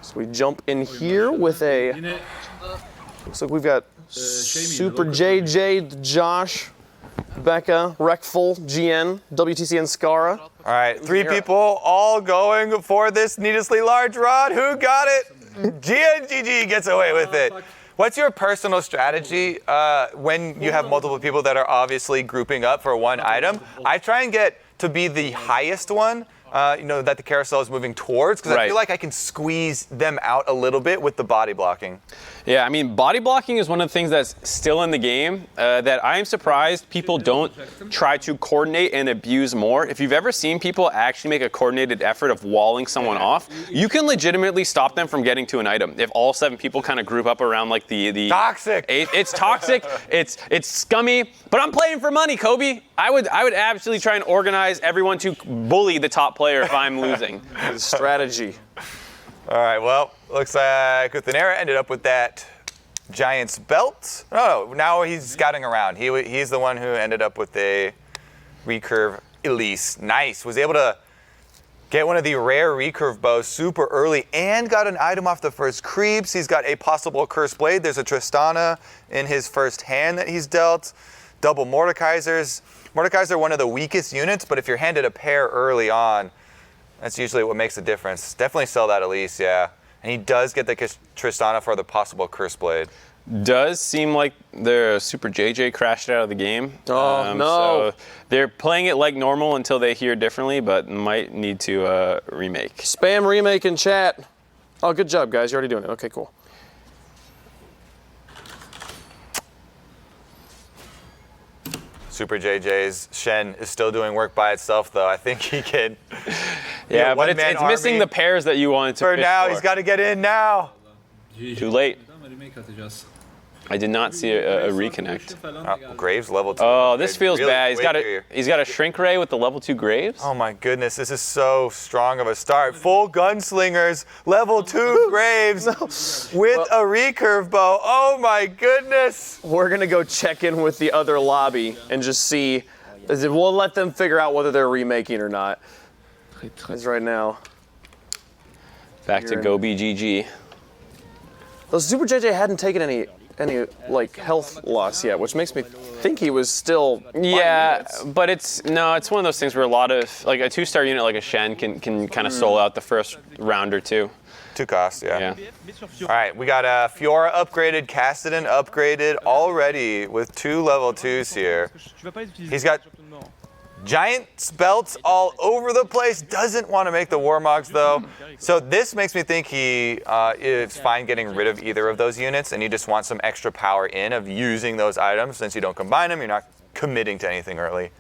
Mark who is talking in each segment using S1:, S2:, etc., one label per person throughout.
S1: So we jump in here with a, looks like we've got Super JJ, Josh, Becca, Reckful, GN, wtcn, Scarra.
S2: All right, 3 people all going for this needlessly large rod. Who got it? GoBGG gets away with it. What's your personal strategy when you have multiple people that are obviously grouping up for one item? I try and get to be the highest one, you know, that the carousel is moving towards, because I feel like I can squeeze them out a little bit with the body blocking.
S3: Yeah, I mean, body blocking is one of the things that's still in the game that I am surprised people don't try to coordinate and abuse more. If you've ever seen people actually make a coordinated effort of walling someone off, you can legitimately stop them from getting to an item. If all 7 people kind of group up around like the
S2: toxic.
S3: It's toxic, it's scummy, but I'm playing for money, Kobe. I would absolutely try and organize everyone to bully the top player if I'm losing.
S1: Strategy.
S2: All right, well, looks like Uthenera ended up with that Giant's belt. No, now he's scouting around. He's the one who ended up with a recurve Elise. Nice, was able to get one of the rare recurve bows super early and got an item off the first creeps. He's got a possible Curse Blade. There's a Tristana in his first hand that he's dealt. Double Mordekaisers. Mordekaiser are one of the weakest units, but if you're handed a pair early on, that's usually what makes the difference. Definitely sell that Elise, yeah. And he does get the Tristana for the possible Curse Blade.
S3: Does seem like their Super JJ crashed out of the game.
S1: Oh, no.
S3: So they're playing it like normal until they hear differently, but might need to remake.
S1: Spam remake in chat. Oh, good job, guys. You're already doing it. Okay, cool.
S2: Super JJ's Shen is still doing work by itself, though. I think he can.
S3: Yeah, but it's missing the pairs that you wanted to.
S2: For now, he's got to get in now.
S3: Too late. I did not see a reconnect.
S2: Graves level 2.
S3: Oh, this feels bad. He's got a shrink ray with the level 2 Graves.
S2: Oh my goodness, this is so strong of a start. Full gunslingers, level 2 Graves with a recurve bow. Oh my goodness.
S1: We're gonna go check in with the other lobby and just see. We'll let them figure out whether they're remaking or not. Because right now.
S3: Back to GoBGG.
S1: The Super JJ hadn't taken any like health loss yet, which makes me think he was still.
S3: Yeah, but it's one of those things where a lot of like a 2-star unit like a Shen can kind of solo out the first round or 2.
S2: 2 costs, yeah. All right, we got Fiora upgraded, Cassidy upgraded already with 2 level 2s here. He's got Giant belts all over the place. Doesn't want to make the Warmogs though. So this makes me think he is fine getting rid of either of those units, and you just want some extra power in of using those items. Since you don't combine them, you're not committing to anything early.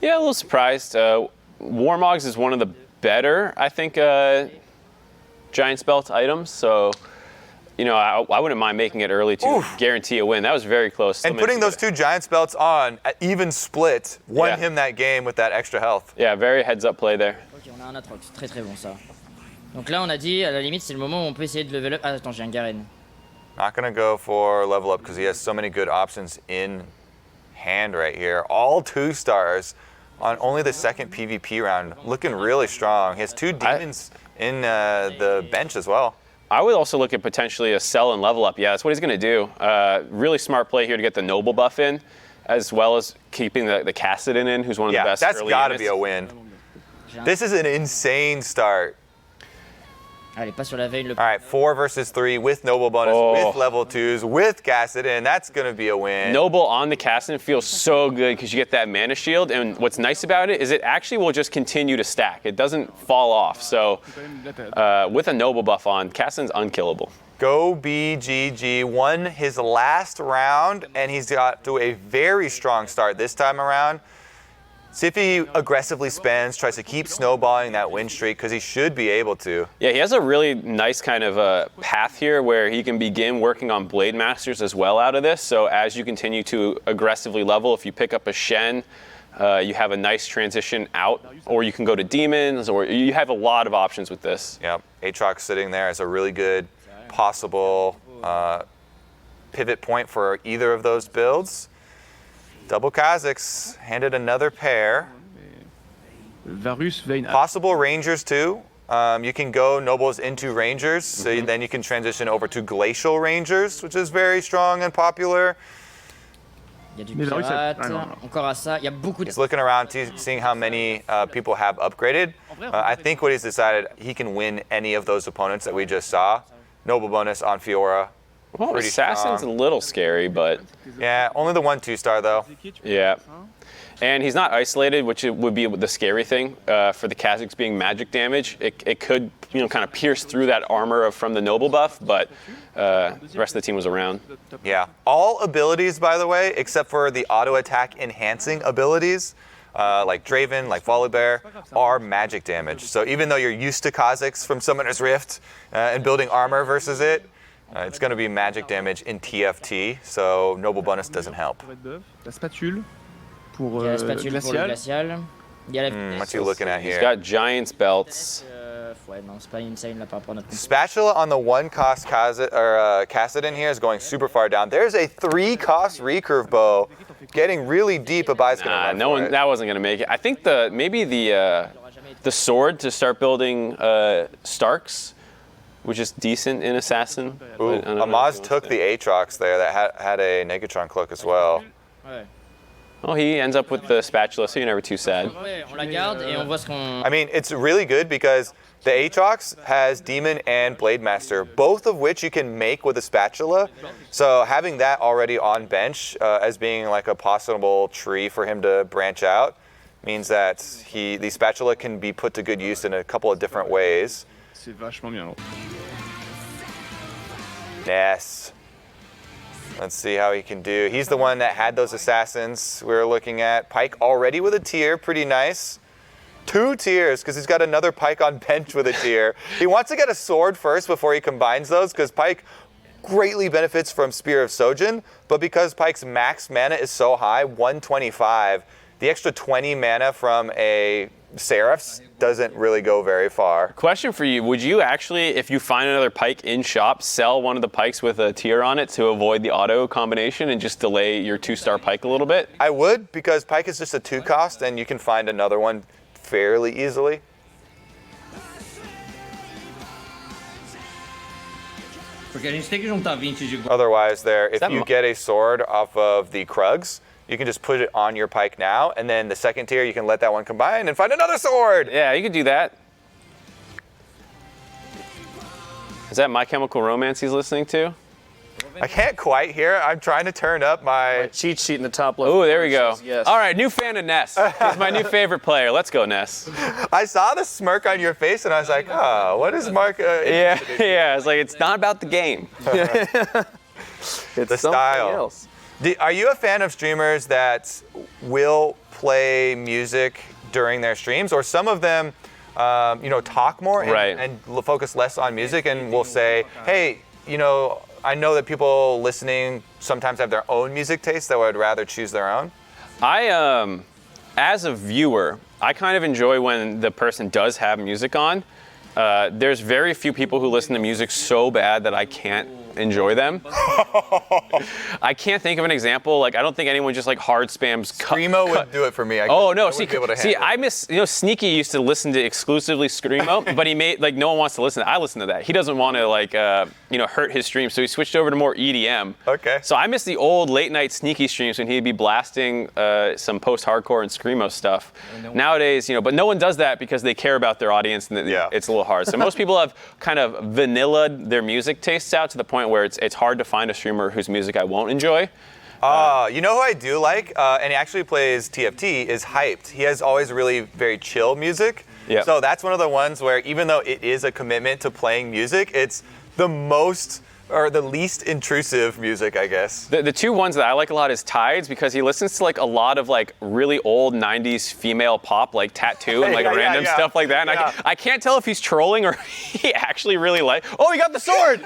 S3: Yeah, a little surprised. Warmogs is one of the better, I think, Giant's belt items. So, you know, I wouldn't mind making it early to guarantee a win. That was very close.
S2: And putting those 2 Giant's belts on at even split won him that game with that extra health.
S3: Yeah, very heads-up play there.
S4: Ok, on a un Atrox, très très bon ça. Donc là, on a dit, à la limite, c'est le moment où on peut essayer de level up. Ah, attends, j'ai un Garen.
S2: Not gonna go for level up because he has so many good options in hand right here. All 2 stars on only the 2nd PvP round. Looking really strong. He has 2 demons in the bench as well.
S3: I would also look at potentially a sell and level up. Yeah, that's what he's going to do. Really smart play here to get the Noble buff in, as well as keeping the Cassidy in, who's one of the best early units.
S2: That's got to be a win. This is an insane start.
S4: Allez, pas sur la veille.
S2: All right, 4 versus 3 with Noble bonus, with level 2s, with Cassidy, and that's going to be a win.
S3: Noble on the Cassidy feels so good because you get that mana shield, and what's nice about it is it actually will just continue to stack. It doesn't fall off. So with a Noble buff on, Cassidy's unkillable.
S2: GoBGG won his last round, and he's got to a very strong start this time around. See if he aggressively spends, tries to keep snowballing that win streak, because he should be able to.
S3: Yeah, he has a really nice kind of path here where he can begin working on Blade Masters as well out of this. So as you continue to aggressively level, if you pick up a Shen, you have a nice transition out, or you can go to Demons, or you have a lot of options with this.
S2: Yep, Aatrox sitting there as a really good possible pivot point for either of those builds. Double Kha'Zix handed another pair. Possible Rangers too. You can go nobles into rangers, so then you can transition over to glacial rangers, which is very strong and popular.
S4: Il y a du pirate, encore à ça, il y a beaucoup de...
S2: He's looking around, seeing how many people have upgraded. I think what he's decided, he can win any of those opponents that we just saw. Noble bonus on Fiora.
S3: Well,
S2: Pretty
S3: Assassin's
S2: strong.
S3: a little scary, but...
S2: Yeah, only the 1 2-star though.
S3: Yeah. And he's not isolated, which would be the scary thing for the Kazakhs being magic damage. It could, kind of pierce through that armor from the noble buff, but the rest of the team was around.
S2: Yeah. All abilities, by the way, except for the auto attack enhancing abilities, like Draven, like Volibear, are magic damage. So even though you're used to Kazakhs from Summoner's Rift and building armor versus it, it's going to be magic damage in TFT, so noble bonus doesn't help.
S5: La spatule.
S4: Il y a la spatule pour le glacial. Il y a la...
S2: What's he looking at
S3: He's
S2: here?
S3: got Giant's belts.
S4: Ouais, non, c'est pas insane là par rapport à notre...
S2: Spatula on the 1-cost Kassadin here is going super far down. There's a 3-cost recurve bow getting really deep. Ibai's going to run
S3: No
S2: for
S3: one,
S2: it.
S3: that wasn't going to make it. I think maybe the sword to start building Starks was just decent in Assassin.
S2: Ooh, Amaz took the Aatrox there that had a Negatron cloak as well.
S4: Ouais.
S3: Well, he ends up with the spatula, so you're never too sad.
S4: Ouais, on la garde et on voit ce qu'on...
S2: I mean, it's really good because the Aatrox has Demon and Blade Master, both of which you can make with a spatula. So having that already on bench as being like a possible tree for him to branch out means that the spatula can be put to good use in a couple of different ways.
S5: C'est vachement bien.
S2: Ness. Let's see how he can do. He's the one that had those assassins we were looking at. Pike already with a tier, pretty nice. 2 tiers, because he's got another Pike on bench with a tier. He wants to get a sword first before he combines those, because Pike greatly benefits from Spear of Sojin, but because Pike's max mana is so high, 125, the extra 20 mana from a Seraph's doesn't really go very far.
S3: Question for you, would you actually, if you find another Pike in shop, sell one of the Pikes with a tier on it to avoid the auto combination and just delay your 2-star Pike a little bit?
S2: I would, because Pike is just a 2-cost, and you can find another one fairly easily.
S6: Porque a gente tem que juntar 20 de
S2: Otherwise, if
S3: that
S2: you get a sword off of the Krugs, you can just put it on your Pike now, and then the second tier, you can let that one combine and find another sword.
S3: Yeah, you could do that. Is that My Chemical Romance he's listening to?
S2: I can't quite hear. I'm trying to turn up my...
S1: Cheat sheet in the top left.
S3: Oh, there we go.
S1: Yes.
S3: All right, new fan of Ness. He's my new favorite player. Let's go, Ness.
S2: I saw the smirk on your face, and I was like, oh, what is Mark...
S3: Yeah. It's like, it's not about the game.
S1: It's
S2: the style.
S1: else.
S2: Are you a fan of streamers that will play music during their streams, or some of them, talk more and focus less on music, and will say, hey, I know that people listening sometimes have their own music taste that would rather choose their own?
S3: As a viewer, I kind of enjoy when the person does have music on. There's very few people who listen to music so bad that I can't enjoy them. I can't think of an example. Like, I don't think anyone just like hard spams.
S2: Screamo would do it for me.
S3: I miss. Sneaky used to listen to exclusively Screamo, but he made like no one wants to listen. I listen to that. He doesn't want to hurt his stream, so he switched over to more EDM.
S2: Okay.
S3: So I miss the old late night Sneaky streams when he'd be blasting some post-hardcore and Screamo stuff. Nowadays, but no one does that because they care about their audience, and it's a little hard. So most people have kind of vanillaed their music tastes out to the point where it's hard to find a streamer whose music I won't enjoy.
S2: You know who I do like, and he actually plays TFT, is Hyped. He has always really very chill music.
S3: Yep.
S2: So that's one of the ones where even though it is a commitment to playing music, it's the least intrusive music, I guess.
S3: The two ones that I like a lot is Tides, because he listens to like a lot of like really old 90s female pop, like Tattoo and like random stuff like that. And I can't tell if he's trolling or he actually really oh, he got the sword!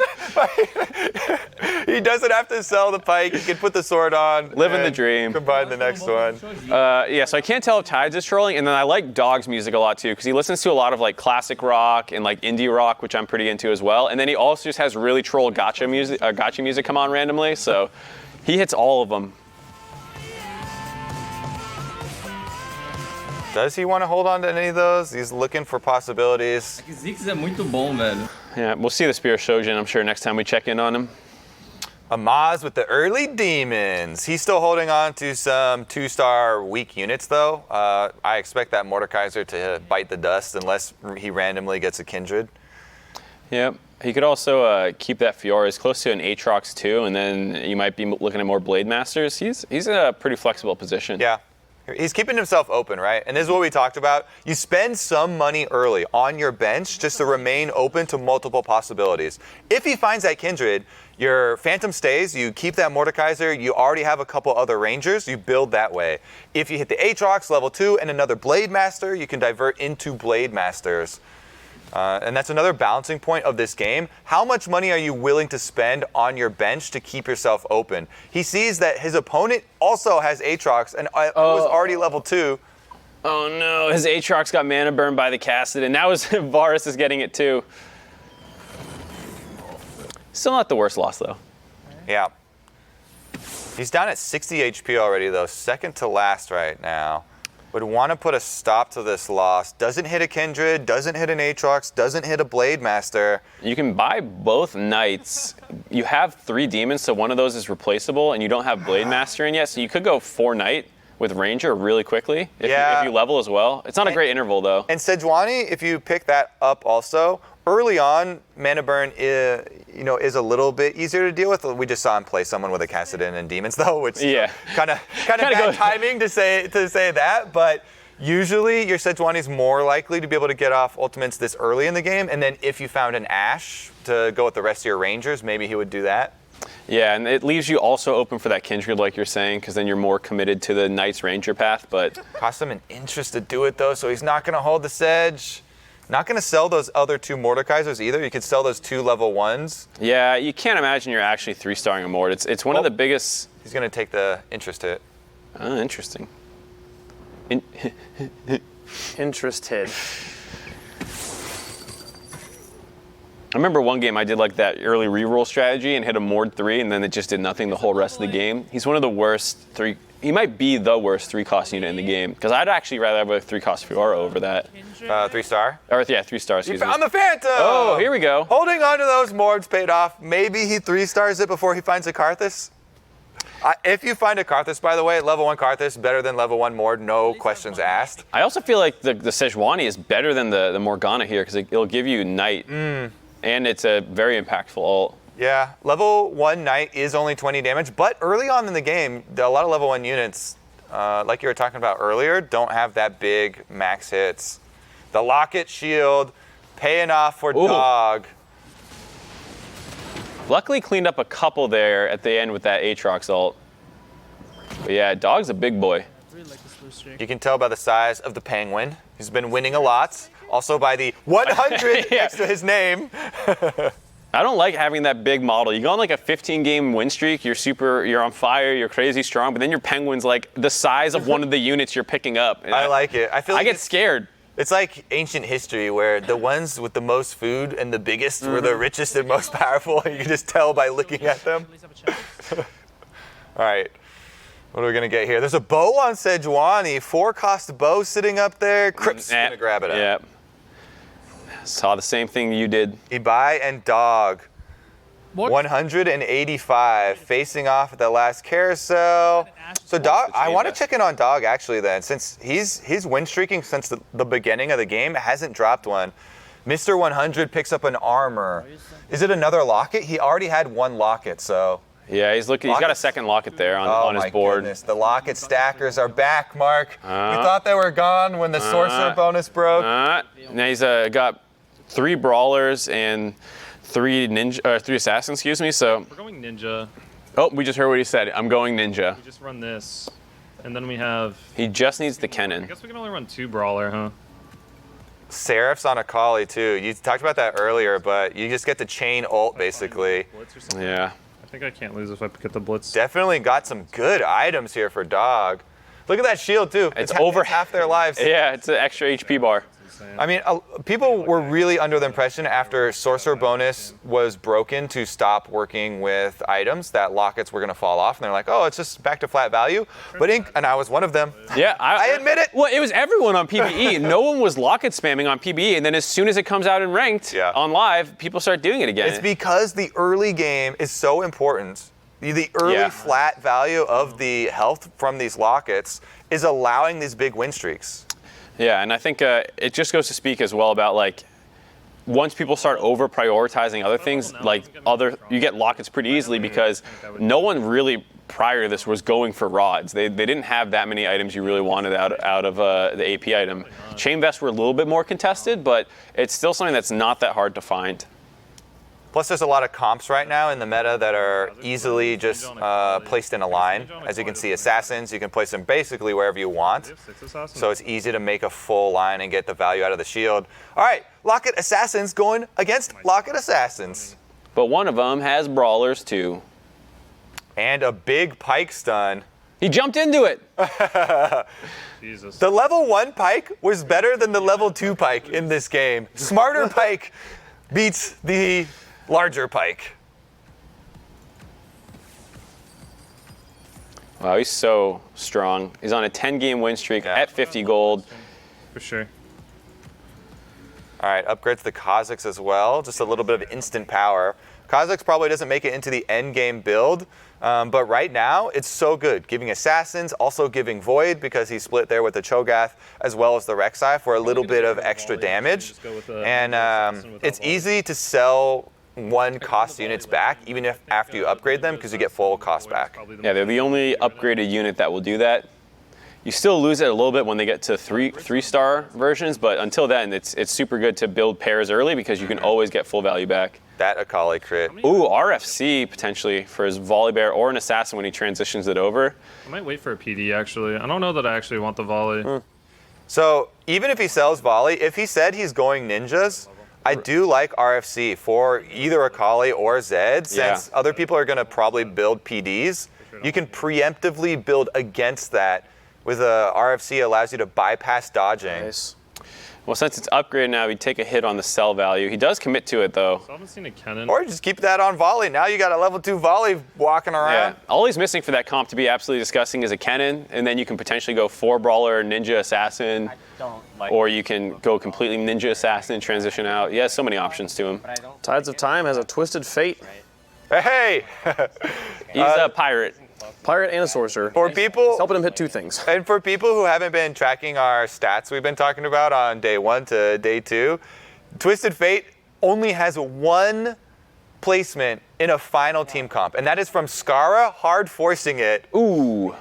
S2: He doesn't have to sell the Pike. He can put the sword on.
S3: Living the dream.
S2: Combine the next one.
S3: So I can't tell if Tides is trolling. And then I like Dog's music a lot too, because he listens to a lot of like classic rock and like indie rock, which I'm pretty into as well. And then he also just has really troll gotcha music come on randomly, so he hits all of them.
S2: Does he want to hold on to any of those? He's looking for possibilities.
S6: Ziggs é muito bom, velho.
S3: Yeah, we'll see the Spear Shojin, I'm sure, next time we check in on him.
S2: Amaz with the early demons. He's still holding on to some 2-star weak units, though. I expect that Mordekaiser to bite the dust unless he randomly gets a Kindred.
S3: Yep. He could also keep that Fiora as close to an Aatrox too, and then you might be looking at more Blade Masters. He's in a pretty flexible position.
S2: Yeah. He's keeping himself open, right? And this is what we talked about. You spend some money early on your bench just to remain open to multiple possibilities. If he finds that Kindred, your Phantom stays, you keep that Mordekaiser, you already have a couple other Rangers, you build that way. If you hit the Aatrox level 2 and another Blade Master, you can divert into Blade Masters. And that's another balancing point of this game. How much money are you willing to spend on your bench to keep yourself open? He sees that his opponent also has Aatrox and was already level 2.
S3: Oh no, his Aatrox got mana burned by the Cassid, and now his Varus is getting it too. Still not the worst loss though.
S2: Yeah. He's down at 60 HP already though, second to last right now. Would want to put a stop to this loss. Doesn't hit a Kindred, doesn't hit an Aatrox, doesn't hit a Blade Master.
S3: You can buy both Knights. You have 3 Demons, so one of those is replaceable, and you don't have Blade Master in yet, so you could go 4 Knight with Ranger really quickly if you level as well. It's not a great interval though.
S2: And Sejuani, if you pick that up also, early on, mana burn is a little bit easier to deal with. We just saw him play someone with a Cassidin and Demons though, which kind of bad timing to say that. But usually your Sejuani is more likely to be able to get off ultimates this early in the game. And then if you found an Ashe to go with the rest of your Rangers, maybe he would do that.
S3: Yeah, and it leaves you also open for that Kindred, like you're saying, because then you're more committed to the Knight's Ranger path. But
S2: cost him an interest to do it though, so he's not going to hold the Sedge. Not going to sell those other 2 Mordekaisers either. You could sell those 2 level 1s.
S3: Yeah, you can't imagine you're actually 3-starring a Mord. It's one of the biggest.
S2: He's going to take the interest hit.
S3: Oh, interesting.
S1: Interest hit.
S3: I remember one game I did like that early reroll strategy and hit a Mord 3, and then it just did nothing the whole rest of the game. He's one of the worst 3. He might be the worst 3-cost unit in the game, because I'd actually rather have a 3-cost Fiora over that.
S2: 3-star?
S3: Or yeah, 3 stars.
S2: You found the Phantom!
S3: Oh, here we go.
S2: Holding on to those Mords paid off. Maybe he 3-stars it before he finds a Karthus. If you find a Karthus, by the way, level 1 Karthus, better than level 1 Mord, no questions asked.
S3: I also feel like the Sejuani is better than the Morgana here, because it'll give you Knight. And it's a very impactful ult.
S2: Yeah, level 1 Knight is only 20 damage, but early on in the game, a lot of level 1 units, like you were talking about earlier, don't have that big max hits. The Locket Shield, paying off for Dog.
S3: Luckily cleaned up a couple there at the end with that Aatrox ult. But yeah, Dog's a big boy.
S2: You can tell by the size of the penguin. He's been winning a lot. Also by the 100 next to his name.
S3: I don't like having that big model. You go on like a 15-game win streak, you're on fire, you're crazy strong, but then your penguin's like the size of one of the units you're picking up.
S2: I like it. I feel like
S3: I get scared.
S2: It's like ancient history where the ones with the most food and the biggest were the richest and most powerful. You can just tell by looking at them. All right. What are we going to get here? There's a bow on Sejuani. 4-cost bow sitting up there. Crip's going to grab it up.
S3: Yeah. Saw the same thing you did.
S2: Ibai and Dog. 185 facing off at the last carousel. So Dog, I want to check in on Dog actually then, since he's win streaking since the beginning of the game, hasn't dropped one. Mr. 100 picks up an armor. Is it another locket? He already had 1 locket, so.
S3: Yeah, he's got a second locket there on his board.
S2: Goodness. The locket stackers are back, Mark. We thought they were gone when the sorcerer bonus broke.
S3: Now he's got 3 brawlers and 3 assassins, excuse me. So
S5: we're going ninja.
S3: Oh, we just heard what he said. I'm going ninja.
S5: We just run this, and then we have.
S3: He just needs the Kennen.
S5: I guess we can only run 2 brawler, huh?
S2: Seraph's on a Kali too. You talked about that earlier, but you just get the chain ult basically.
S3: Yeah.
S5: I think I can't lose if I get the blitz.
S2: Definitely got some good items here for Dog. Look at that shield too.
S3: It's over
S2: half their lives.
S3: Yeah, it's an extra HP bar.
S2: I mean, people were really under the impression after Sorcerer Bonus was broken to stop working with items that lockets were going to fall off. And they're like, oh, it's just back to flat value. But and I was one of them.
S3: Yeah,
S2: I admit it.
S3: Well, it was everyone on PvE. No one was locket spamming on PvE. And then as soon as it comes out in ranked on live, people start doing it again.
S2: It's because the early game is so important. The early flat value of the health from these lockets is allowing these big win streaks.
S3: Yeah, and I think it just goes to speak as well about like once people start over prioritizing other things, like you get lockets pretty easily because no one really prior to this was going for rods. They didn't have that many items you really wanted out of the AP item. Chain vests were a little bit more contested, but it's still something that's not that hard to find.
S2: Plus, there's a lot of comps right now in the meta that are easily just placed in a line. As you can see, assassins, you can place them basically wherever you want. So it's easy to make a full line and get the value out of the shield. All right, Locket Assassins going against Locket Assassins.
S3: But one of them has brawlers too.
S2: And a big pike stun.
S3: He jumped into it.
S5: Jesus.
S2: The level 1 pike was better than the level 2 pike in this game. Smarter pike beats the larger pike.
S3: Wow, he's so strong. He's on a 10-game win streak at 50 gold.
S5: For sure.
S2: All right, upgrade to the Kha'Zix as well. Just a little bit of instant power. Kha'Zix probably doesn't make it into the end game build, but right now it's so good. Giving Assassins, also giving Void because he split there with the Cho'Gath as well as the Rek'Sai for a little bit of extra damage. And it's easy to sell one cost units back, even if after you upgrade them, because you get full cost back.
S3: Yeah, they're the only upgraded unit that will do that. You still lose it a little bit when they get to three-star versions, but until then, it's super good to build pairs early because you can always get full value back.
S2: That Akali crit.
S3: Ooh, RFC potentially for his volley bear or an assassin when he transitions it over.
S5: I might wait for a PD actually. I don't know that I actually want the volley.
S2: So even if he sells volley, if he said he's going ninjas, I do like RFC for either Akali or Zed, since other people are going to probably build PDs. You can preemptively build against that with a RFC allows you to bypass dodging.
S1: Nice.
S3: Well, since it's upgraded now, he'd take a hit on the sell value. He does commit to it, though.
S5: I haven't seen a cannon.
S2: Or just keep that on volley. Now you got a level 2 volley walking around.
S3: Yeah. All he's missing for that comp to be absolutely disgusting is a cannon, and then you can potentially go 4-brawler, ninja, assassin, or you can go completely ninja, assassin, transition out. He has so many options to him.
S1: Tides of Time has a Twisted Fate.
S2: Hey!
S3: He's a pirate.
S1: Pirate and a sorcerer.
S2: For people,
S1: It's helping him hit 2 things.
S2: and for people who haven't been tracking our stats we've been talking about on day 1 to day 2, Twisted Fate only has 1 placement in a final team comp, and that is from Scarra hard forcing it.
S3: Ooh.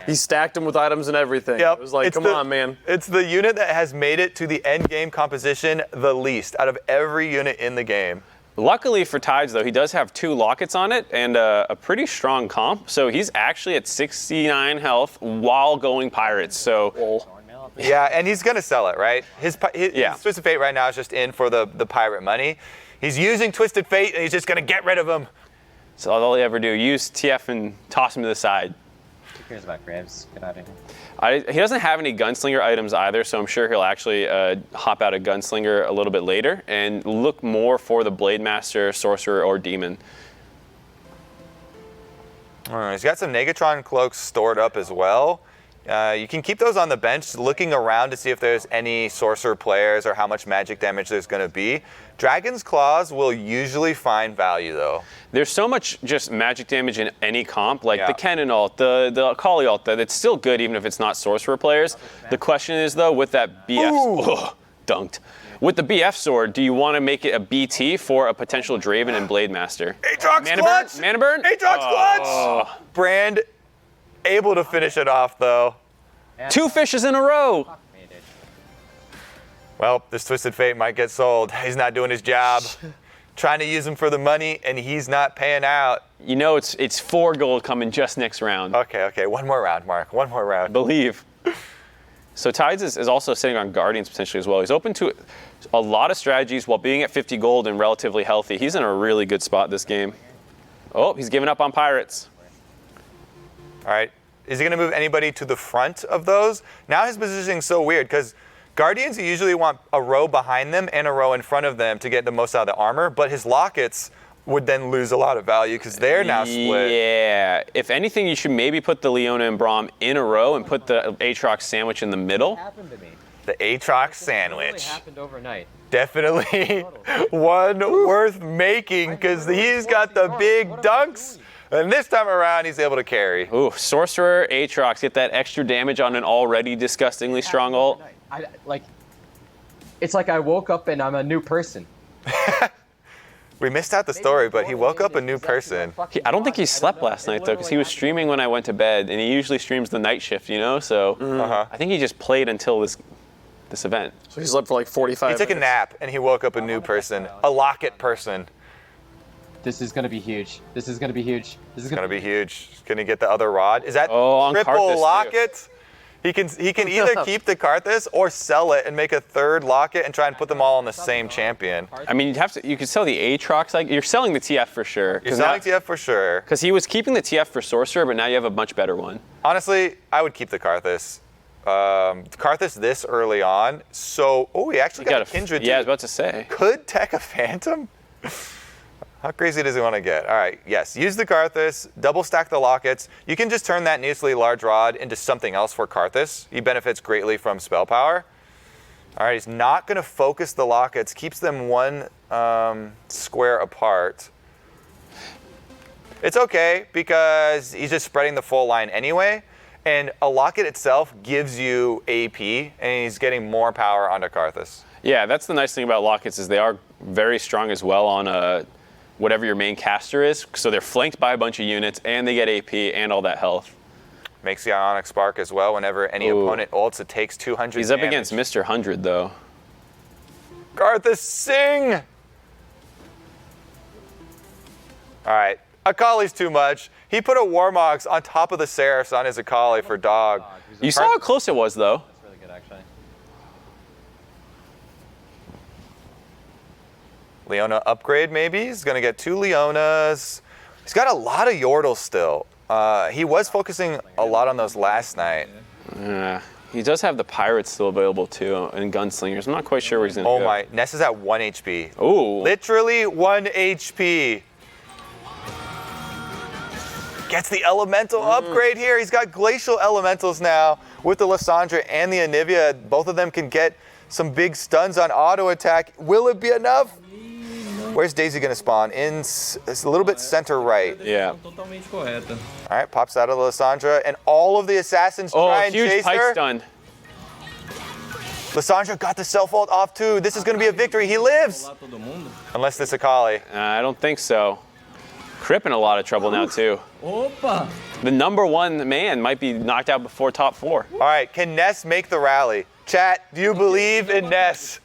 S1: He stacked him with items and everything.
S2: Yep.
S1: It was like,
S2: It's
S1: come on, man.
S2: It's the unit that has made it to the end game composition the least out of every unit in the game.
S3: Luckily for Tides, though, he does have 2 lockets on it and a pretty strong comp. So he's actually at 69 health while going pirates. So
S2: Yeah, and he's going to sell it, right? His Twisted Fate right now is just in for the pirate money. He's using Twisted Fate, and he's just going to get rid of him.
S3: so all he ever do, use TF and toss him to the side.
S7: Who cares about Graves? Get out of here.
S3: He doesn't have any gunslinger items either, so I'm sure he'll actually hop out a gunslinger a little bit later and look more for the Blade Master, Sorcerer, or Demon.
S2: All right, he's got some Negatron cloaks stored up as well. You can keep those on the bench, looking around to see if there's any sorcerer players or how much magic damage there's going to be. Dragon's Claws will usually find value, though.
S3: There's so much just magic damage in any comp, like the Cannon ult, the Akali ult, that it's still good even if it's not sorcerer players. The question is, though, with that BF... dunked. With the BF sword, do you want to make it a BT for a potential Draven and Blade Master?
S2: Aatrox clutch!
S3: Mana burn?
S2: Aatrox clutch! Brand able to finish it off, though.
S3: 2 fishes in a row!
S2: Well, this Twisted Fate might get sold. He's not doing his job. Trying to use him for the money, and he's not paying out.
S3: You know it's 4 gold coming just next round.
S2: Okay, one more round, Mark. One more round.
S3: Believe. So Tides is also sitting on Guardians potentially as well. He's open to a lot of strategies while being at 50 gold and relatively healthy. He's in a really good spot this game. Oh, he's giving up on Pirates.
S2: All right. Is he going to move anybody to the front of those? Now his positioning is so weird because Guardians, you usually want a row behind them and a row in front of them to get the most out of the armor, but his lockets would then lose a lot of value because they're now split.
S3: Yeah. If anything, you should maybe put the Leona and Braum in a row and put the Aatrox sandwich in the middle.
S7: What happened to me?
S2: The Aatrox sandwich.
S7: It happened overnight.
S2: Definitely one worth making because he's got the big dunks. And this time around, he's able to carry.
S3: Ooh, Sorcerer, Aatrox, get that extra damage on an already disgustingly strong ult.
S7: It's like I woke up and I'm a new person.
S2: We missed out the story, but he woke up a new person.
S3: I don't think he slept last night, though, because he was streaming when I went to bed, and he usually streams the night shift, you know? So I think he just played until this event.
S1: So he slept for like 45
S2: He took a nap, and he woke up a new person, a locket person.
S7: This is gonna be huge. This is gonna be huge. This is
S2: Gonna be huge. Can he get the other rod? Is that
S3: on
S2: triple
S3: Karthus,
S2: locket? He can either keep the Karthus or sell it and make a third locket and try and put them all on the same champion.
S3: I mean, you could sell the Aatrox. Like, you're selling the TF for sure.
S2: You're selling TF for sure.
S3: Because he was keeping the TF for Sorcerer, but now you have a much better one.
S2: Honestly, I would keep the Karthus. Karthus this early on. So, he actually got a Kindred.
S3: Yeah, I was about to say.
S2: Could tech a Phantom? How crazy does he want to get? All right, yes, use the Karthus, double stack the lockets. You can just turn that needlessly large rod into something else for Karthus. He benefits greatly from spell power. All right, he's not going to focus the lockets, keeps them one square apart. It's okay because he's just spreading the full line anyway. And a locket itself gives you AP, and he's getting more power onto Karthus.
S3: Yeah, that's the nice thing about lockets is they are very strong as well on whatever your main caster is. So they're flanked by a bunch of units, and they get AP and all that health.
S2: Makes the Ionic Spark as well. Whenever any opponent ults, it takes 200
S3: He's
S2: damage.
S3: up against Mr. 100, though.
S2: Karthus, sing! All right, Akali's too much. He put a Warmogs on top of the Seraphs on his Akali for dog.
S3: You saw how close it was, though.
S7: That's really good, actually.
S2: Leona upgrade, maybe? He's going to get 2 Leonas. He's got a lot of Yordles still. He was focusing a lot on those last night.
S3: He does have the Pirates still available, too, and Gunslingers. I'm not quite sure where he's going to go.
S2: Oh, my. Ness is at 1 HP.
S3: Ooh.
S2: Literally 1 HP. Gets the Elemental upgrade here. He's got Glacial Elementals now with the Lissandra and the Anivia. Both of them can get some big stuns on auto attack. Will it be enough? Where's Daisy going to spawn? It's a little bit center right.
S3: Yeah.
S6: Totalmente correta.
S2: All right, pops out of the Lissandra, and all of the assassins try and
S3: huge
S2: chase
S3: pike
S2: her.
S3: stun.
S2: Lissandra got the self-ult off too. This is going to be a victory. He lives.
S6: Olá, todo mundo.
S2: Unless this Akali.
S3: I don't think so. Crip in a lot of trouble now, too.
S6: Opa!
S3: The #1 man might be knocked out before top 4.
S2: All right, can Ness make the rally? Chat, do you believe in Ness?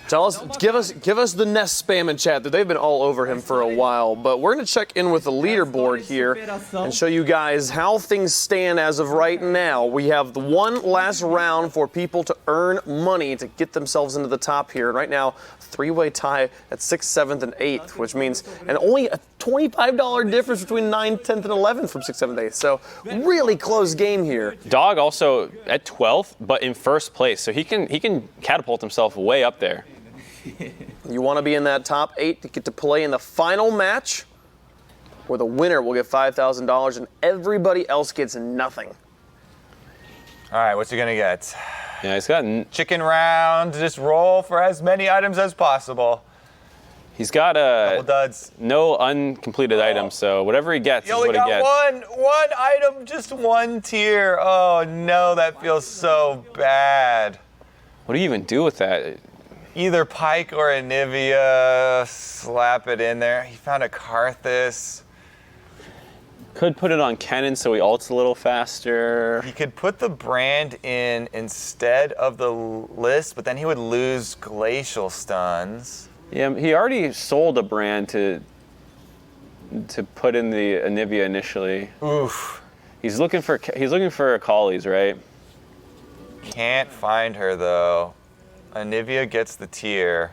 S1: Tell us, give us the Ness spam in chat. They've been all over him for a while, but we're gonna check in with the leaderboard here and show you guys how things stand as of right now. We have the one last round for people to earn money to get themselves into the top here. And right now, three-way tie at 6th, 7th, and 8th, which means, and only a $25 difference between 9th, 10th, and 11th from 6th, 7th, 8th. So really close game here.
S3: Dog also at 12th, but in first place, so he can catapult himself way up there.
S1: You want to be in that top 8 to get to play in the final match, where the winner will get $5,000 and everybody else gets nothing.
S2: All right, what's he gonna get?
S3: Yeah, he's got
S2: Chicken round, just roll for as many items as possible.
S3: Couple
S2: duds.
S3: no uncompleted items, so whatever he gets
S2: You
S3: is
S2: only
S3: what he
S2: got
S3: gets.
S2: one item, just one tier. Oh no, that feels so bad.
S3: What do you even do with that?
S2: Either Pike or Anivia, slap it in there. He found a Karthus.
S3: Could put it on Kennen so he ults a little faster.
S2: He could put the brand in instead of the list, but then he would lose glacial stuns.
S3: Yeah, he already sold a brand to put in the Anivia initially.
S2: Oof.
S3: He's looking for Akali's, right?
S2: Can't find her though. Anivia gets the tier.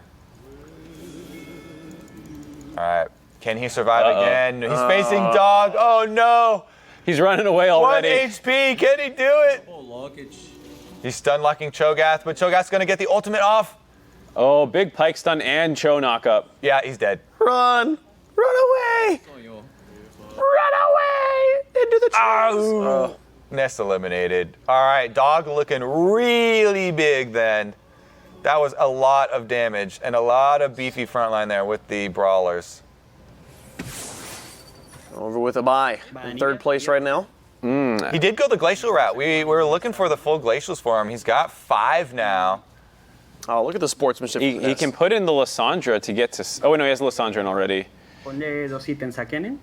S2: All right. Can he survive again? He's facing dog. Oh no.
S3: He's running away
S2: 1
S3: already.
S2: HP. Can he do it?
S6: Pô, Locket.
S2: He's stun locking Cho'Gath, but Cho'Gath's gonna get the ultimate off.
S3: Oh, big pike stun and Cho knock up.
S2: Yeah, he's dead.
S1: Run! Run away! Run away! Into the trees!
S2: Ness eliminated. All right, dog looking really big then. That was a lot of damage and a lot of beefy frontline there with the brawlers.
S1: Over with Ibai in third place right now.
S2: He did go the glacial route. We were looking for the full glacials for him. He's got 5 now.
S1: Oh, look at the sportsmanship.
S3: He can put in the Lissandra to get to. Oh, no, he has the Lissandra in already.
S8: Ponle 2 ítems a Kennen.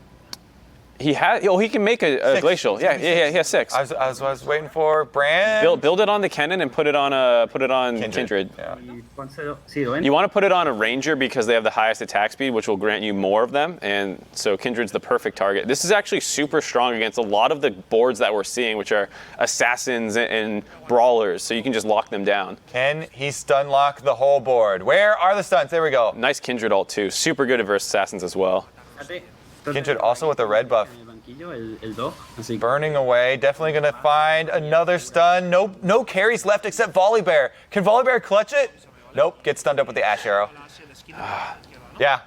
S3: He has. Oh, he can make a glacial. Yeah, he has 6.
S2: I was waiting for Brand.
S3: Build it on the Kennen and put it on Kindred.
S2: Yeah.
S8: Y pónselo. Sí, lo ven.
S3: You want to put it on a Ranger because they have the highest attack speed, which will grant you more of them, and so Kindred's the perfect target. This is actually super strong against a lot of the boards that we're seeing, which are assassins and brawlers, so you can just lock them down.
S2: Can he stun lock the whole board? Where are the stuns? There we go.
S3: Nice Kindred ult too. Super good versus assassins as well.
S8: Fíjate.
S2: Kindred also with a red buff.
S8: En el banquillo, el dog. Así que
S2: Burning away, definitely gonna find another stun. No carries left except Volley Bear. Can Volley Bear clutch it? Nope, gets stunned up with the Ash Arrow. Yeah,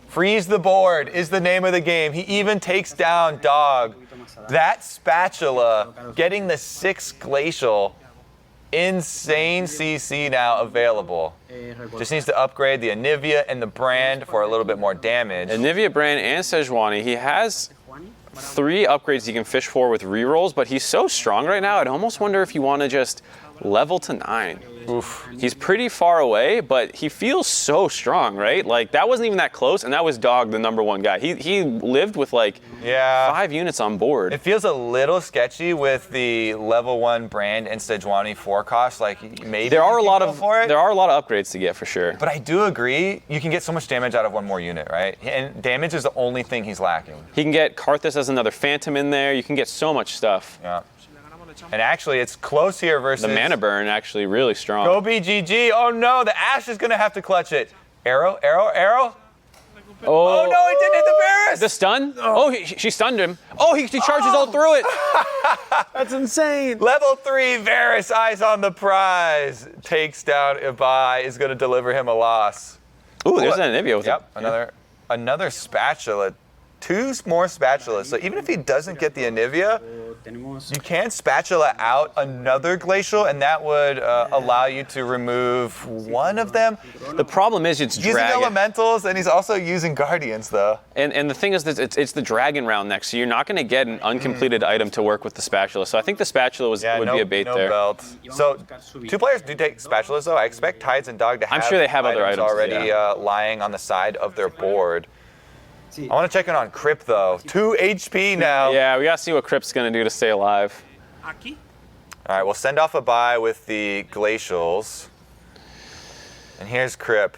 S2: freeze the board is the name of the game. He even takes down Dog. That spatula, getting the 6 glacial, insane CC now available. Just needs to upgrade the Anivia and the Brand for a little bit more damage.
S3: Anivia, Brand, and Sejuani. He has 3 upgrades he can fish for with rerolls, but he's so strong right now, I'd almost wonder if you want to just level to 9.
S2: Oof.
S3: He's pretty far away, but he feels so strong, right? Like, that wasn't even that close, and that was Dog, the #1 guy. He lived with, like,
S2: Yeah.
S3: 5 units on board.
S2: It feels a little sketchy with the level 1 Brand and Sejuani 4 cost. Like maybe
S3: There are a
S2: you
S3: lot
S2: go
S3: of
S2: for it.
S3: upgrades to get for sure.
S2: But I do agree, you can get so much damage out of 1 more unit, right? And damage is the only thing he's lacking.
S3: He can get Karthus as another Phantom in there. You can get so much stuff.
S2: Yeah. And actually, it's close here versus
S3: The mana burn actually really strong.
S2: GoBGG. Oh no, the Ash is gonna have to clutch it. Arrow, arrow, arrow.
S3: Oh,
S2: Oh no, he didn't hit the Varus.
S3: the stun? Oh, she stunned him. Oh, he charges all through it.
S1: That's insane.
S2: Level 3 Varus, eyes on the prize. Takes down Ibai, is gonna deliver him a loss.
S3: Ooh, there's an Anivia with
S2: Yep,
S3: it.
S2: another spatula. 2 more spatulas. So even if he doesn't get the Anivia,
S8: tenemos
S2: you can spatula out another glacial, and that would allow you to remove 1 of them.
S3: The problem is it's
S2: Using
S3: dragon.
S2: elementals, and he's also using guardians, though.
S3: And the thing is that it's the dragon round next, so you're not going to get an uncompleted item to work with the spatula. So I think the spatula would be a bait
S2: no
S3: there.
S2: belt. So 2 players do take spatulas, though. I expect Tides and Dog to have
S3: I'm sure they have other items,
S2: already
S3: yeah.
S2: lying on the side of their board. I want to check in on Crip, though. 2 HP now.
S3: Yeah, we got to see what Crip's going to do to stay alive.
S2: All right, we'll send off Ibai with the glacials. And here's Crip.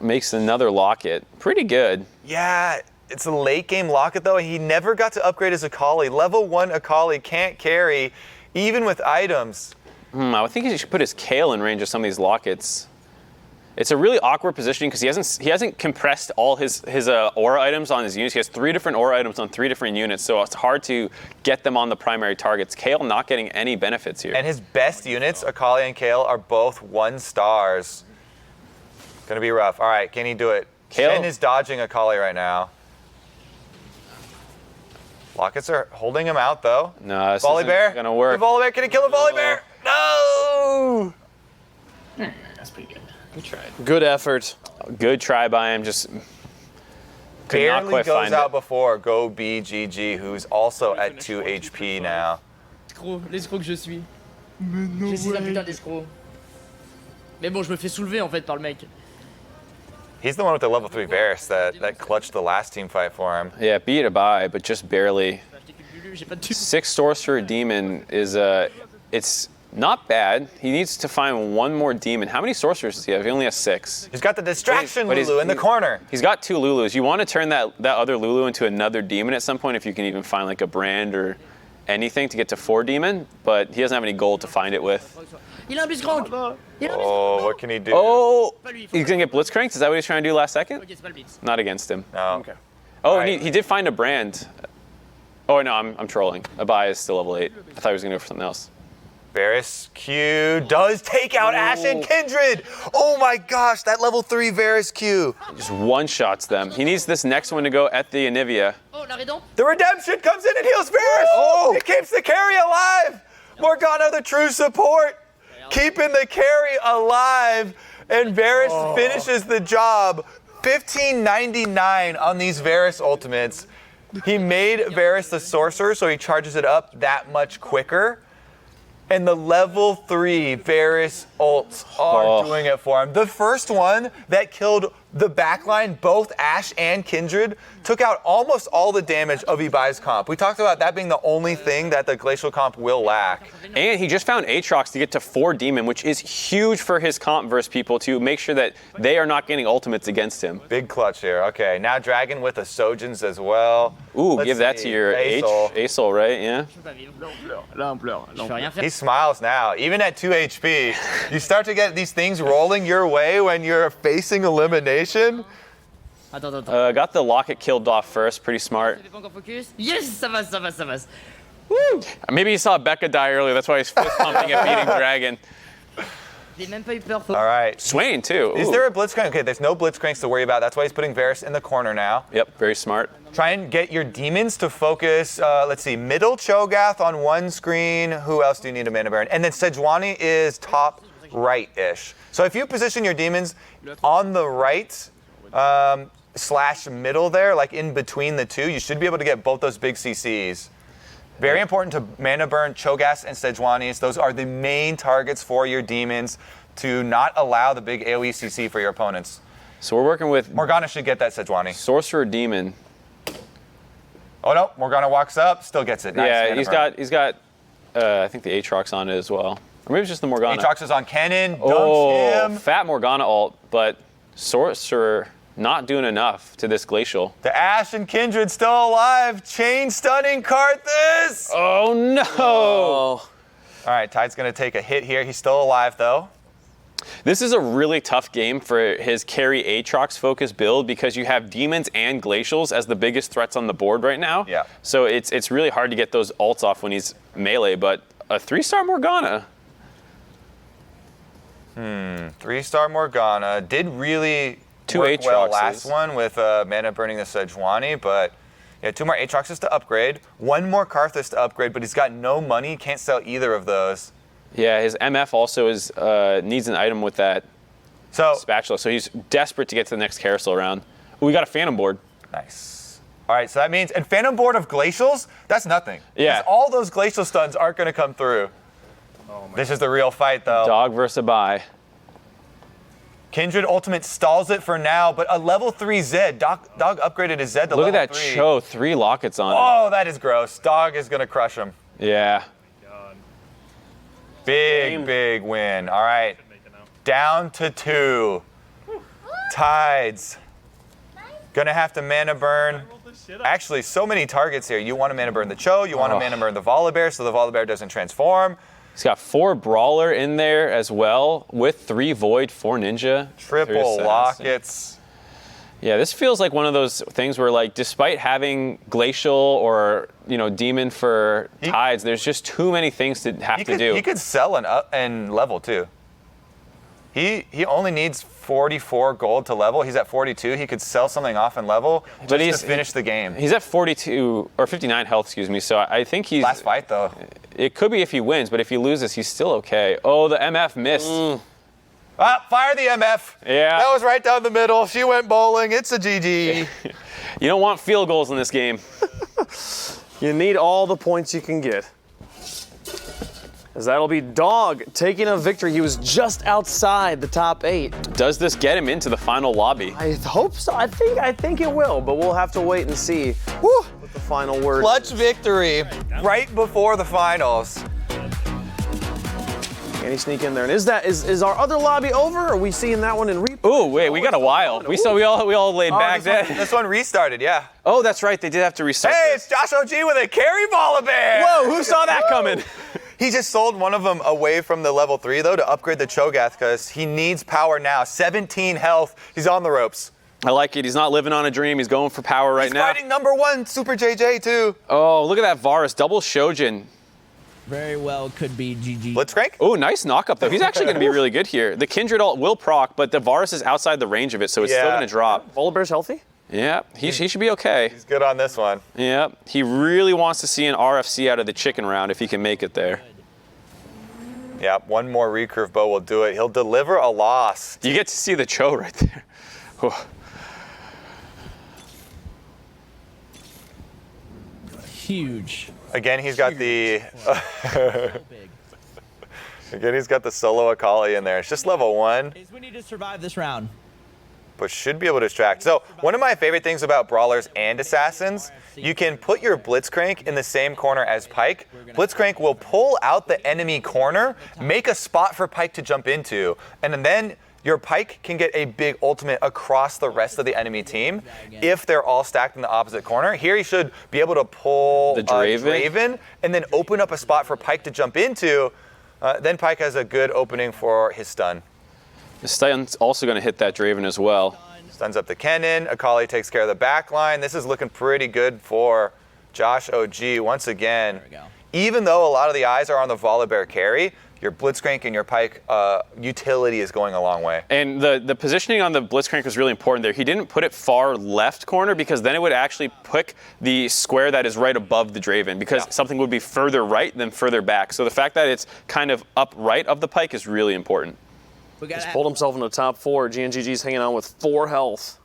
S3: Makes another locket. Pretty good.
S2: Yeah, it's a late game locket, though. He never got to upgrade his Akali. Level 1 Akali can't carry, even with items.
S3: I would think he should put his Kale in range of some of these lockets. It's a really awkward positioning because he hasn't compressed all his aura items on his units. He has 3 different aura items on 3 different units, so it's hard to get them on the primary targets. Kale not getting any benefits here.
S2: And his best units, Akali and Kale, are both 1 stars. Gonna be rough. All right, can he do it?
S3: Kale-
S2: Shen is dodging Akali right now. Lockets are holding him out, though.
S3: No, this
S2: Volley
S3: isn't
S2: Bear.
S3: gonna work.
S2: The Volley Bear, can he kill the Volley Bear? No!
S7: That's pretty good.
S3: Good try.
S1: Good effort.
S3: Good try by him. Just could not
S2: Barely
S3: quite
S2: goes
S3: find
S2: out
S3: it.
S2: before GoBGG, who's also at 2 HP now.
S4: L'escroc que je suis. Je suis un putain d'escroc. Mais bon, je me fais soulever en fait par le mec.
S2: He's the one with the level 3 Varus that clutched the last team fight for him.
S3: Yeah, beat it by, but just barely.
S4: J'ai pas de thune.
S3: 6 Sorcerer Demon is it's not bad. He needs to find 1 more demon. How many sorcerers does he have? He only has 6.
S2: He's got the distraction
S3: But he's-
S2: Lulu in the corner.
S3: He's got 2 Lulus. You want to turn that other Lulu into another demon at some point if you can even find like a brand or anything to get to 4 demon, but he doesn't have any gold to find it with.
S4: Il a un Blitzcrank. Il a un Blitzcrank.
S2: Oh, what can he do?
S3: Oh, he's gonna get blitzcranked? Is that what he's trying to do last second?
S4: Ok, c'est pas le Blitz.
S3: Not against him.
S2: No.
S1: Okay.
S3: Oh,
S2: Right.
S3: he did find a brand. Oh no, I'm trolling. Ibai is still level 8. I thought he was gonna go for something else.
S2: Varus Q does take out Ashe and Kindred. Oh my gosh, that level 3 Varus Q.
S3: Just one-shots them. He needs this next one to go at the Anivia.
S4: Oh, la redemption.
S2: The redemption comes in and heals Varus. Oh, it keeps the carry alive. Morgana, the true support, keeping the carry alive, and Varus finishes the job. 1599 on these Varus ultimates. He made Varus the sorcerer, so he charges it up that much quicker. And the level 3 Varus ults are doing it for him. The first one that killed the backline, both Ashe and Kindred, took out almost all the damage of Ibai's comp. We talked about that being the only thing that the Glacial comp will lack.
S3: And he just found Aatrox to get to 4 Demon, which is huge for his comp versus people to make sure that they are not getting ultimates against him.
S2: Big clutch here. Okay, now Dragon with a Sojins as well.
S3: Ooh,
S2: Let's
S3: give that
S2: see.
S3: to your Asol, right? Yeah.
S4: Je peux rien faire.
S2: He smiles now. Even at 2 HP, you start to get these things rolling your way when you're facing elimination.
S4: Attends.
S3: Got the Locket killed off first, pretty smart.
S4: Je vais pas encore focus. Yes, ça va.
S3: Maybe he saw Becca die earlier, that's why he's fist pumping at beating Dragon.
S4: J'ai même pas eu peur.
S2: All right.
S3: Swain, too.
S2: Is
S3: Ooh.
S2: there a Blitzcrank? Okay, there's no Blitzcranks to worry about. That's why he's putting Varus in the corner now.
S3: Yep, very smart.
S2: Try and get your demons to focus. Let's see, middle Cho'Gath on one screen. Who else do you need a mana baron? And then Sejuani is top right-ish. So if you position your demons on the right slash middle there, like in between the two, you should be able to get both those big CCs. Very important to mana burn Cho'Gaths and Sejuanis. Those are the main targets for your demons to not allow the big AoE CC for your opponents.
S3: So we're working with
S2: Morgana should get that Sejuani.
S3: Sorcerer Demon.
S2: Oh no, Morgana walks up, still gets it. Nice
S3: Yeah,
S2: mana
S3: he's
S2: burn.
S3: got I think the Aatrox on it as well. Or maybe it's just the Morgana.
S2: Aatrox is on Kennen, dunks
S3: Oh,
S2: him.
S3: fat Morgana ult, but Sorcerer not doing enough to this Glacial.
S2: The Ashe and Kindred still alive. Chain stunning Karthus.
S3: Oh no!
S1: Oh.
S2: All right, Tide's gonna take a hit here. He's still alive though.
S3: This is a really tough game for his carry Aatrox focus build because you have demons and glacials as the biggest threats on the board right now.
S2: Yeah.
S3: So it's really hard to get those ults off when he's melee, but a 3-star Morgana.
S2: 3-star Morgana did really
S3: Two
S2: work well
S3: Aatroxes.
S2: last one with mana burning the Sejuani, but yeah, 2 more Aatroxes to upgrade, 1 more Karthus to upgrade, but he's got no money, can't sell either of those.
S3: Yeah, his MF also is needs an item with that
S2: So
S3: spatula, so he's desperate to get to the next carousel round. Ooh, we got a Phantom board.
S2: nice. All right, so that means, and Phantom board of Glacials, that's nothing.
S3: Yeah.
S2: 'Cause all those Glacial stuns aren't gonna come through. This is the real fight though.
S3: Dog versus Ibai.
S2: Kindred Ultimate stalls it for now, but a level 3 Zed. Dog upgraded his Zed to
S3: Look
S2: level
S3: at that
S2: 3.
S3: Cho, 3 lockets on it.
S2: Oh, that is gross. Dog is gonna crush him.
S3: Yeah.
S2: Big win. All right, down to 2. Tides. Gonna have to mana burn. Actually, so many targets here. You want to mana burn the Cho, you want to mana burn the Volibear so the Volibear doesn't transform.
S3: He's got 4 Brawler in there as well, with 3 Void, 4 Ninja.
S2: Triple
S3: 3 Assassin.
S2: lockets.
S3: Yeah, this feels like one of those things where, like, despite having Glacial or, you know, Demon for Tides, there's just too many things to have to do.
S2: He could sell and level too. He only needs 44 gold to level. He's at 42. He could sell something off and level just to finish the game.
S3: He's at 42, or 59 health, excuse me, so I think he's...
S2: Last fight though.
S3: It could be if he wins, but if he loses, he's still okay. Oh, the MF missed.
S2: Ah, fire the MF.
S3: Yeah.
S2: That was right down the middle. She went bowling. It's a GG.
S3: You don't want field goals in this game.
S1: You need all the points you can get. As that'll be Dog taking a victory. He was just outside the top 8.
S3: Does this get him into the final lobby?
S1: I hope so. I think it will, but we'll have to wait and see what the final word.
S2: Clutch victory right before the finals.
S1: Can he sneak in there? And is our other lobby over? Or are we seeing that one in replay?
S3: Ooh, wait, we got a while. We all laid back then.
S2: This one restarted, yeah.
S3: Oh, that's right. They did have to restart.
S2: Hey,
S3: this.
S2: it's JoshOG with a carry Volibear.
S3: Whoa, who saw that coming?
S2: He just sold one of them away from the level 3 though to upgrade the Cho'Gath because he needs power now. 17 health. He's on the ropes.
S3: I like it. He's not living on a dream. He's going for power right
S2: He's
S3: now.
S2: fighting #1 Super JJ too.
S3: Oh, look at that Varus. Double Shojin.
S9: Very well could be GG.
S2: Blitzcrank?
S3: Oh, nice knockup, though. He's actually going to be really good here. The Kindred ult will proc, but the Varus is outside the range of it, so it's still going to drop.
S1: Volibear's healthy?
S3: Yeah, he should be okay.
S2: He's good on this one.
S3: Yeah, he really wants to see an RFC out of the chicken round if he can make it there.
S2: Yeah, one more recurve bow will do it. He'll deliver a loss.
S3: You get to see the Cho right there.
S9: Huge.
S2: Again, he's got the... Again, he's got the solo Akali in there. It's just level 1.
S9: We need to survive this round.
S2: But should be able to distract. So one of my favorite things about brawlers and assassins, you can put your Blitzcrank in the same corner as Pyke. Blitzcrank will pull out the enemy corner, make a spot for Pyke to jump into, and then your Pyke can get a big ultimate across the rest of the enemy team if they're all stacked in the opposite corner. Here he should be able to pull
S3: the Draven
S2: and then open up a spot for Pyke to jump into. Then Pyke has a good opening for his stun.
S3: The stun's also going to hit that Draven as well.
S2: Stuns up the Kennen. Akali takes care of the back line. This is looking pretty good for JoshOG once again. Even though a lot of the eyes are on the Volibear carry, your Blitzcrank and your Pyke utility is going a long way.
S3: And the positioning on the Blitzcrank was really important there. He didn't put it far left corner because then it would actually pick the square that is right above the Draven because something would be further right than further back. So the fact that it's kind of upright of the Pyke is really important.
S1: He's pulled himself into the top 4. GNGG's hanging on with 4 health.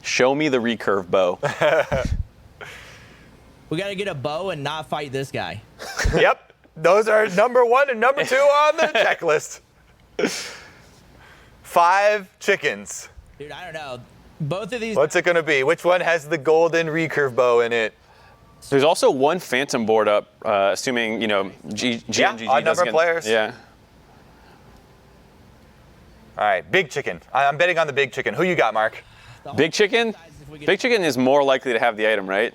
S3: Show me the recurve bow.
S9: We got to get a bow and not fight this guy.
S2: Yep. Those are number 1 and number 2 on the checklist. 5 chickens.
S9: Dude, I don't know. Both of these.
S2: What's it going to be? Which one has the golden recurve bow in it?
S3: There's also 1 Phantom board up, assuming, GNGG
S2: odd number of players.
S3: Yeah.
S2: All right, big chicken. I'm betting on the big chicken. Who you got, Mark?
S3: Big chicken? Big chicken is more likely to have the item, right?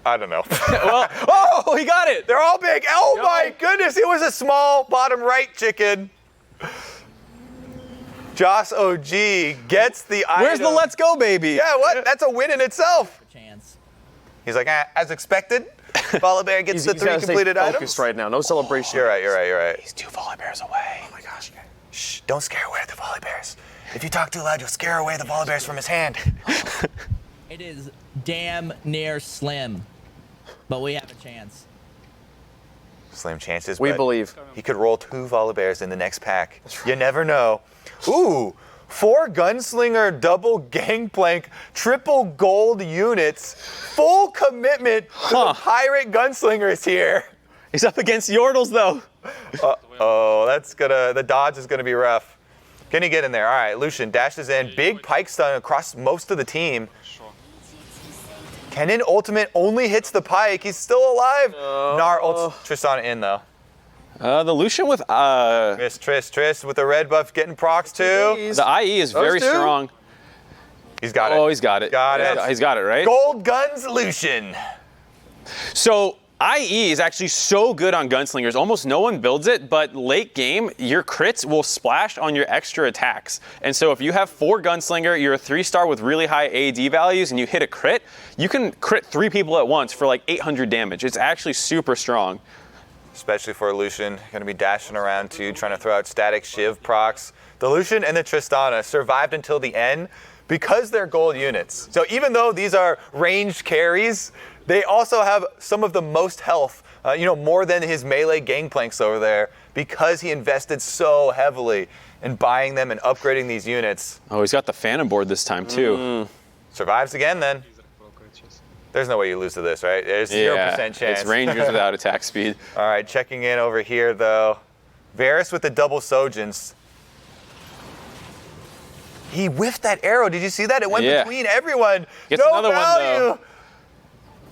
S2: I don't know.
S3: Well, oh, he got it.
S2: They're all big. Oh my goodness, it was a small bottom right chicken. JoshOG gets the item.
S3: Where's the let's go, baby?
S2: Yeah, what? That's a win in itself.
S9: Chance.
S2: He's like, as expected. Volibear gets the 3 completed items.
S1: Focused right now. No celebration.
S2: You're right.
S3: He's 2 Volibears away.
S2: Oh my gosh. Shh, don't scare away the Volibears. If you talk too loud, you'll scare away the Volibears from his hand.
S9: It is damn near slim, but we have a chance.
S2: Slim chances.
S1: We
S2: but
S1: believe.
S2: He could roll 2 Volibears in the next pack. You never know. Ooh, 4 Gunslinger double Gangplank, triple gold units, full commitment to the Pirate Gunslingers here.
S3: He's up against Yordles, though.
S2: Oh, the dodge is gonna be rough. Can he get in there? All right, Lucian dashes in. Big Pyke stun across most of the team. Kennen ultimate only hits the Pyke. He's still alive. Gnar ults Tristana in though.
S3: The Lucian with
S2: Triss with the red buff getting procs too.
S3: The IE is very strong.
S2: He's got it.
S3: Oh, he's got it. He's got it, right?
S2: Gold guns Lucian.
S3: So IE is actually so good on gunslingers. Almost no one builds it, but late game, your crits will splash on your extra attacks. And so if you have 4 gunslinger, you're a 3-star with really high AD values, and you hit a crit, you can crit 3 people at once for like 800 damage. It's actually super strong.
S2: Especially for Lucian, gonna be dashing around too, trying to throw out static Shiv procs. The Lucian and the Tristana survived until the end because they're gold units. So even though these are ranged carries, they also have some of the most health, more than his melee gangplanks over there because he invested so heavily in buying them and upgrading these units.
S3: Oh, he's got the Phantom board this time too.
S2: Survives again then. There's no way you lose to this, right? There's 0% chance.
S3: It's Rangers without attack speed.
S2: All right, checking in over here though. Varus with the double Sojins. He whiffed that arrow. Did you see that? It went between everyone.
S3: Gets
S2: no
S3: another
S2: value.
S3: one,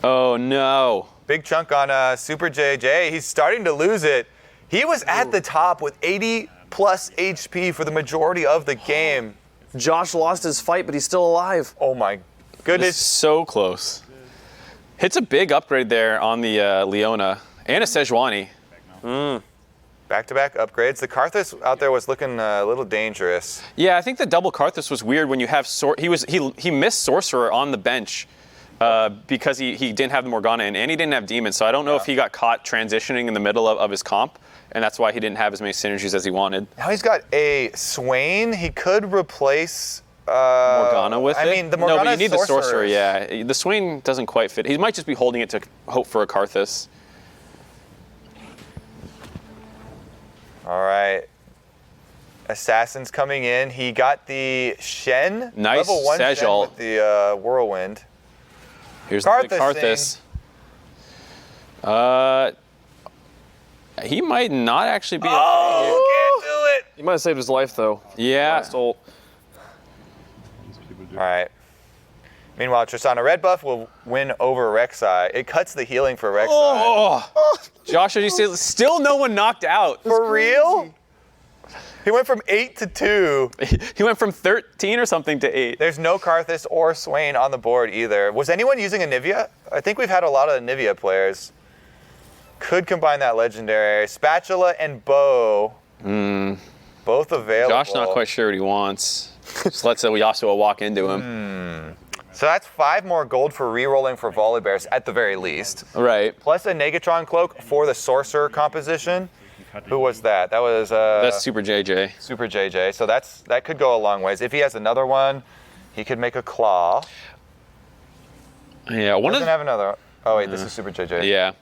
S3: though. Oh, no.
S2: Big chunk on Super JJ. He's starting to lose it. He was at the top with 80 plus HP for the majority of the game.
S1: Josh lost his fight, but he's still alive.
S2: Oh my goodness.
S3: It's so close. Hits a big upgrade there on the Leona and a Sejuani.
S2: Back-to-back upgrades. The Karthus out there was looking a little dangerous.
S3: Yeah, I think the double Karthus was weird when you have he missed Sorcerer on the bench. because he didn't have the Morgana and he didn't have Demon. So I don't know if he got caught transitioning in the middle of his comp, and that's why he didn't have as many synergies as he wanted.
S2: Now he's got a Swain. He could replace
S3: Morgana with it?
S2: I mean, the Morgana
S3: No, but you need the Sorcerer,
S2: sorcerers.
S3: yeah. The Swain doesn't quite fit. He might just be holding it to hope for a Karthus.
S2: All right. Assassins coming in. He got the Shen.
S3: Nice
S2: Level 1 Shen
S3: Sejal.
S2: with the Whirlwind.
S3: Here's the big Karthus. He might not actually be.
S2: Oh, can't do it.
S1: He might have saved his life though.
S3: Yeah.
S1: Last ult.
S2: All right. Meanwhile, Tristana red buff will win over Rek'Sai. It cuts the healing for Rek'Sai.
S3: Oh. JoshOG still no one knocked out.
S2: For real? He went from 8 to 2.
S3: He went from 13 or something to 8.
S2: There's no Karthus or Swain on the board either. Was anyone using a Nivea? I think we've had a lot of Nivea players. Could combine that legendary. Spatula and Bow. Both available.
S3: Josh not quite sure what he wants. Just lets Yasuo walk into him.
S2: So that's 5 more gold for re-rolling for Volibears at the very least.
S3: Right.
S2: Plus a Negatron cloak for the Sorcerer composition. Who was that? That was
S3: That's Super JJ.
S2: Super JJ. So that could go a long ways. If he has another one, he could make a claw.
S3: Yeah, one
S2: Doesn't have another. Oh wait, this is Super JJ.
S3: Yeah.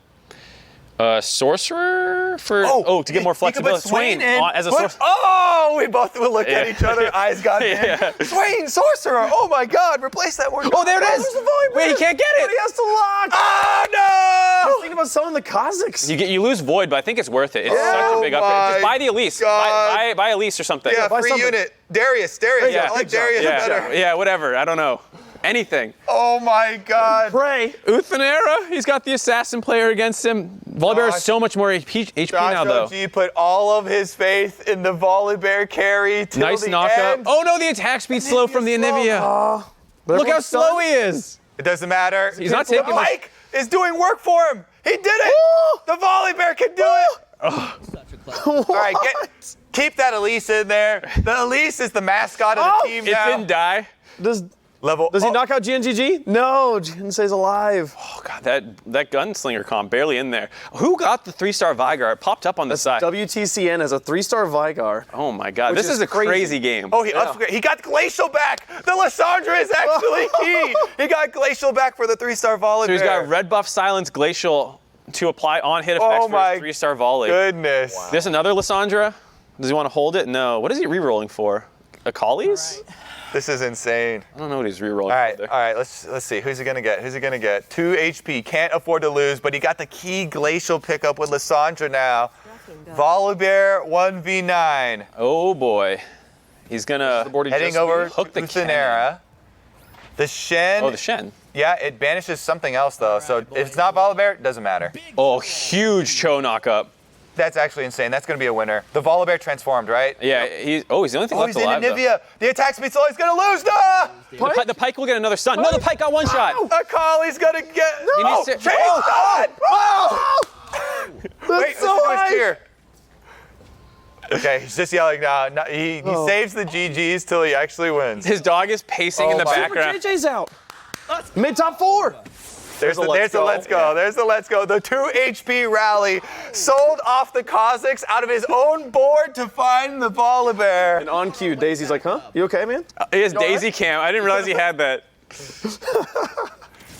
S3: Sorcerer for to get more flexibility.
S2: Swain in.
S3: As a sorcerer.
S2: Oh, we both would look at each other. Eyes got in. Swain, Sorcerer. Oh my God, replace that word.
S3: Oh, there it is. Wait, he can't get it.
S1: But he has to lock.
S2: Oh no!
S1: Think about selling the Kha'Zix.
S3: You lose Void, but I think it's worth it. It's such a big upgrade. Just buy the Elise. Buy Elise or something.
S2: Yeah,
S1: buy
S2: free
S1: something.
S2: unit. Darius.
S3: Yeah.
S2: I like Darius better.
S3: Yeah, whatever. I don't know. Anything.
S2: Oh my God.
S1: Pray.
S3: Uthenera, he's got the assassin player against him. Volibear has so much more HP now, though.
S2: JoshOG put all of his faith in the Volibear carry till
S3: Nice
S2: the
S3: knockup.
S2: end.
S3: Oh no, the attack speed's slow from the Anivia. Look how slow he is.
S2: It doesn't matter.
S3: He's not taking
S2: the
S3: much-
S2: Mike is doing work for him. He did it. The Volibear can do it. All right, keep that Elise in there. The Elise is the mascot of the team
S3: It
S2: now.
S3: didn't die.
S1: Does
S2: Does
S1: he knock out GNGG? No, Jinsei's alive.
S3: Oh god, that gunslinger comp barely in there. Who got the 3-star Vigar? It popped up on the side.
S1: WTCN has a 3-star Vigar.
S3: Oh my god,
S1: Which
S3: this
S1: is
S3: is a crazy game.
S2: Oh, he got Glacial back. The Lissandra is actually key. He got Glacial back for the 3-star Volibear.
S3: So he's got red buff, silence, glacial to apply on hit effects for his 3-star volley.
S2: Goodness.
S3: Wow. There's another Lissandra. Does he want to hold it? No. What is he re-rolling for? Akali's?
S2: This is insane.
S3: I don't know what he's re-rolling
S2: All right, let's see. Who's he gonna get? 2 HP, can't afford to lose, but he got the key Glacial pickup with Lissandra now. Volibear 1v9.
S3: Oh boy. He's gonna
S2: Heading over
S3: hook the
S2: Uthenera. The Shen.
S3: Oh, the Shen.
S2: Yeah, it banishes something else though. So if it's not Volibear, it doesn't matter.
S3: Oh, huge Cho knockup.
S2: That's actually insane. That's gonna be a winner. The Volibear transformed, right?
S3: Yeah, he's the only thing left
S2: He's
S3: alive.
S2: in Nivea. The attack speed slow. He's gonna lose. No!
S3: The Pike will get another stun. No, the Pike got one shot.
S2: Akali's gonna get.
S3: He needs to-
S2: Change Wait,
S1: so
S2: listen to
S1: high.
S2: his cheer. Okay, he's just yelling now. He saves the GGs till he actually wins.
S3: His dog is pacing in the
S2: my-
S3: background.
S1: JJ's out. Mid top 4.
S2: There's the let's go. There's the let's go. The 2 HP rally sold off the Kha'Zix out of his own board to find the Volibear.
S1: And on cue, Daisy's like, huh? You okay, man?
S3: He has Daisy Cam. I didn't realize he had that.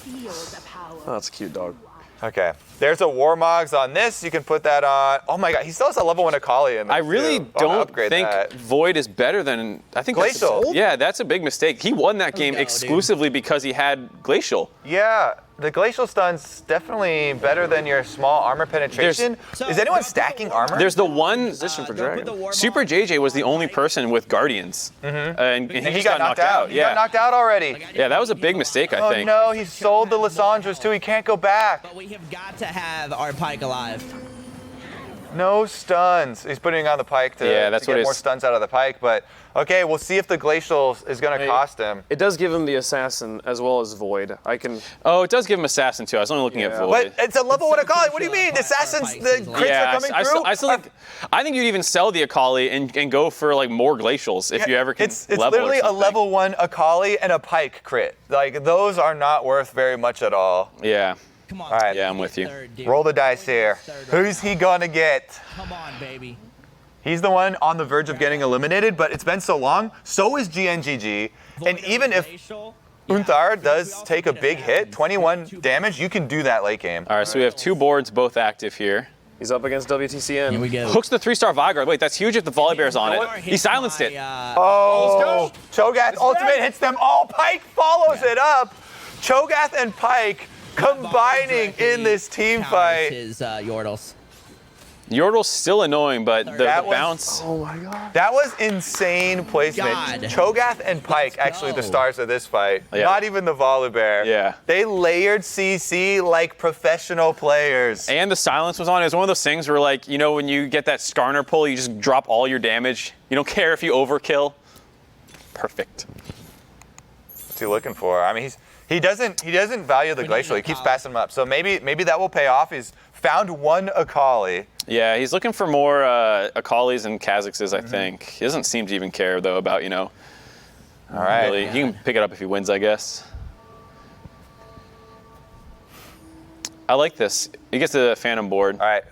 S1: Oh, that's a cute dog.
S2: Okay, there's a Warmogs on this. You can put that on. Oh my God, he still has a level 1 Akali in there.
S3: I really
S2: too. I wanna
S3: don't
S2: upgrade
S3: think
S2: that.
S3: Void is better than I think
S2: Glacial.
S3: Yeah, that's a big mistake. He won that game exclusively because he had Glacial.
S2: Yeah, the Glacial stun's definitely better than your small armor penetration. Is anyone stacking armor?
S3: There's the one
S1: Position for Dragon.
S3: Super JJ was the only person with Guardians, and he just got knocked out.
S2: He got knocked out already.
S3: Yeah, that was a big mistake, I
S2: Oh
S3: think.
S2: no, he sold the Lissandras too. He can't go back.
S9: But we have got to have our Pike alive.
S2: No stuns. He's putting on the pike to,
S3: that's
S2: to
S3: what
S2: get more
S3: it's-
S2: stuns out of the pike, but okay, we'll see if the glacial is going to cost him.
S1: It does give him the assassin as well as void. I can.
S3: Oh, it does give him assassin too. I was only looking at void.
S2: But it's a level 1 Akali. What do you mean? The assassins, the crits are coming through?
S3: I think you'd even sell the Akali and go for like more glacials if you ever can
S2: It's
S3: level
S2: literally
S3: or
S2: a
S3: something.
S2: level 1 Akali and a pike crit. Like, those are not worth very much at all.
S3: Yeah.
S9: Come on.
S2: All right.
S3: Yeah, I'm with you.
S9: Third, dude.
S2: Roll the dice here. Who's he going to get?
S9: Come on, baby.
S2: He's the one on the verge of getting eliminated, but it's been so long. So is GNGG. And even if Uthenera does take a big hit, 21 damage, you can do that late game.
S3: All right, so we have 2 boards both active here.
S1: He's up against WTCN.
S9: Here we go.
S3: Hooks the 3-star Vigard. Wait, that's huge if the volley bear's on it. He silenced it.
S2: Oh, Cho'Gath ultimate hits them all. Pike follows it up. Cho'Gath and Pike combining in this team fight.
S9: His Yordles.
S3: Yordle's still annoying, but the
S2: That was-
S3: bounce.
S1: Oh my god.
S2: That was insane placement.
S9: God.
S2: Cho'Gath and Pike, actually the stars of this fight.
S3: Yeah.
S2: Not even the Volibear.
S3: Yeah.
S2: They layered CC like professional players.
S3: And the silence was on. It was one of those things where, like, you know, when you get that Scarner pull, you just drop all your damage. You don't care if you overkill. Perfect.
S2: What's he looking for? I mean, he doesn't value the glacial. He keeps passing them up. So maybe that will pay off. He's found one Akali.
S3: Yeah, he's looking for more Akalis and Kha'Zixes, I think. He doesn't seem to even care, though, about, you know.
S2: All right.
S3: Really. He can pick it up if he wins, I guess. I like this. He gets the Phantom board.
S2: All right.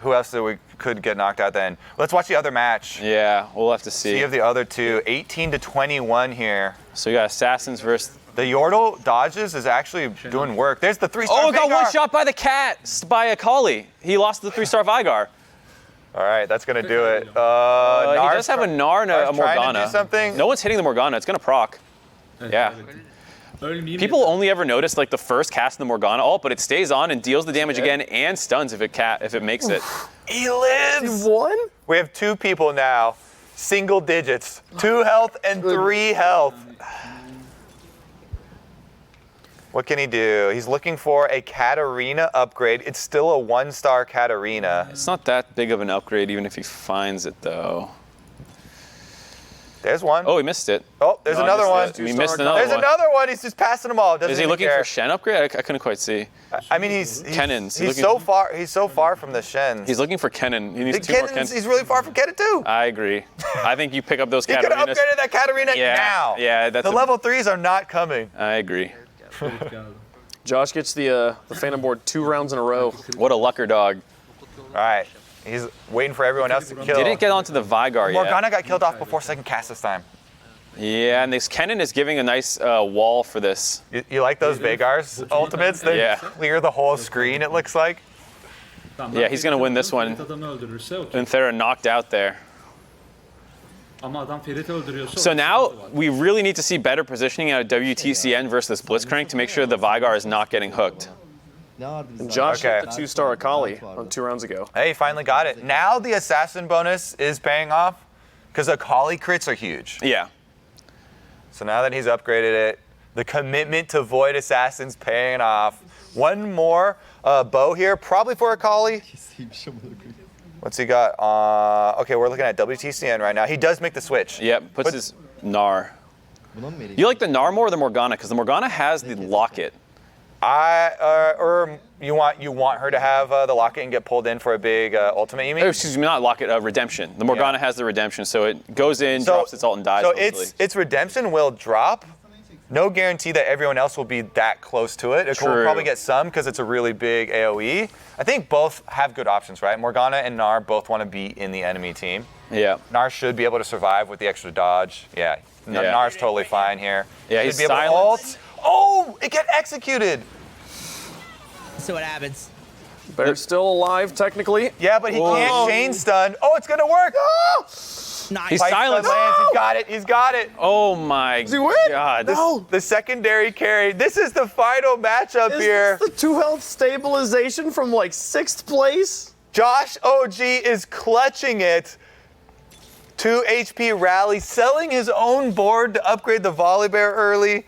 S2: Who else could get knocked out then? Let's watch the other match.
S3: Yeah, we'll have to see.
S2: See of the other two. 18 to 21 here.
S3: So we got Assassins versus...
S2: The Yordle dodges is actually doing work. There's the 3-star
S3: Oh, got
S2: Veigar.
S3: one shot by the cat, by Akali. He lost the 3-star Vigar.
S2: All right, that's going to do it.
S3: He does have a Gnar and a
S2: Nar's trying to
S3: Morgana.
S2: do something.
S3: No one's hitting the Morgana. It's going to proc. Yeah. People only ever notice like the first cast of the Morgana ult, but it stays on and deals the damage again and stuns if it makes it.
S2: He lives.
S1: One?
S2: We have 2 people now. Single digits. 2 health and 3 health. What can he do? He's looking for a Katarina upgrade. It's still a 1-star Katarina.
S3: It's not that big of an upgrade even if he finds it though.
S2: There's one.
S3: Oh, he missed it.
S2: Oh, there's another one.
S3: He missed another
S2: There's
S3: one.
S2: another one. He's just passing them all. Doesn't
S3: Is he
S2: even
S3: looking
S2: care.
S3: for Shen upgrade? I couldn't quite see.
S2: I mean, he's
S3: Kennen's.
S2: He's so far. He's so far from the Shens.
S3: He's looking for Kennen. He needs 2 more Kennens.
S2: He's really far from Kennen too.
S3: I agree. I think you pick up those
S2: He could have
S3: Katarinas.
S2: upgraded that Katarina now.
S3: Yeah, that's
S2: the level 3s are not coming.
S3: I agree.
S1: Josh gets the Phantom board 2 rounds in a row.
S3: What a lucker dog.
S2: All right, he's waiting for everyone else to kill.
S3: Didn't get onto the Vigar yet.
S2: Morgana got killed off before second cast this time.
S3: Yeah, and this Kennen is giving a nice wall for this.
S2: You like those Veigar's ultimates? They
S3: Yeah.
S2: clear the whole screen, it looks like.
S3: Yeah, he's gonna win this one. Uthenera knocked out there. So now we really need to see better positioning out of WTCN versus Blitzcrank to make sure the Vigar is not getting hooked.
S1: And Josh
S2: Okay.
S1: hit the 2-star Akali on 2 rounds ago.
S2: Hey, finally got it. Now the assassin bonus is paying off because Akali crits are huge.
S3: Yeah.
S2: So now that he's upgraded it, the commitment to Void Assassin's paying off. One more bow here, probably for Akali. What's he got? Okay, we're looking at WTCN right now. He does make the switch.
S3: Yep, puts his Gnar. You like the Gnar more or the Morgana? Because the Morgana has the locket.
S2: Or you want her to have the locket and get pulled in for a big ultimate, you mean?
S3: Oh, excuse me, not locket, redemption. The Morgana has the redemption, so it goes in, drops its ult, and dies.
S2: So
S3: hopefully.
S2: its redemption will drop. No guarantee that everyone else will be that close to it. It will probably get some because it's a really big AoE. I think both have good options, right? Morgana and Gnar both want to be in the enemy team.
S3: Yeah.
S2: Gnar should be able to survive with the extra dodge. Yeah. Gnar's totally fine here.
S3: Yeah,
S2: Should
S3: he's
S2: be able to
S3: silenced.
S2: ult. Oh, it got executed.
S9: So what happens?
S1: Bear's still alive, technically.
S2: Yeah, but he can't chain stun. Oh, it's going to work.
S9: Nice.
S3: He's
S2: Pike stun
S3: silenced.
S2: lands. He's got it. He's got it.
S3: Oh my
S1: Does he win?
S3: God.
S1: No.
S2: The secondary carry. This is the final matchup here.
S1: Is this the 2 health stabilization from like 6th place?
S2: JoshOG is clutching it. 2 HP rally, selling his own board to upgrade the Volibear early.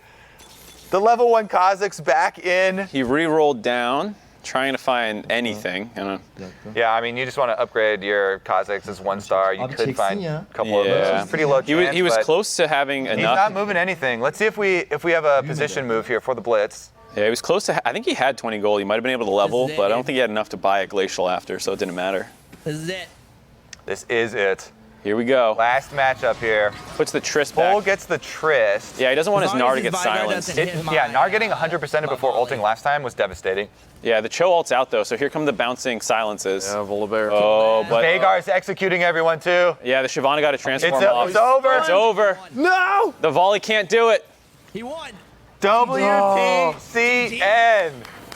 S2: The level 1 Kha'Zix back in.
S3: He re-rolled down. trying to find anything. I don't know.
S2: Yeah, I mean, you just want to upgrade your Kazakhs as 1-star. You could find a couple of those.
S3: Yeah.
S2: It's pretty low chance,
S3: He was
S2: but
S3: close to having
S2: he's
S3: enough.
S2: not moving anything. Let's see if we have a position move here for the blitz.
S3: Yeah, he was close to. I think he had 20 gold. He might have been able to level,
S9: This is
S3: but I
S9: it.
S3: don't think he had enough to buy a glacial after, so it didn't matter.
S9: This is it.
S2: This is it.
S3: Here we go.
S2: Last matchup here.
S3: Puts the Trist
S2: Bull
S3: back.
S2: gets the Trist.
S3: Yeah, he doesn't want
S9: As
S3: his
S9: long
S3: Gnar
S9: as
S3: to get
S9: his Vigar
S3: silenced.
S9: doesn't hit my-
S2: Yeah, Gnar getting 100% before
S9: volley.
S2: ulting last time was devastating.
S3: Yeah, the Cho ult's out though, so here come the bouncing silences.
S1: Yeah, Volibear.
S3: Oh, but
S2: Veigar's executing everyone too.
S3: yeah, the Shyvana got to transform
S2: It's
S3: off.
S2: over.
S3: It's over.
S1: No!
S3: The volley can't do it.
S9: He won.
S2: WTCN.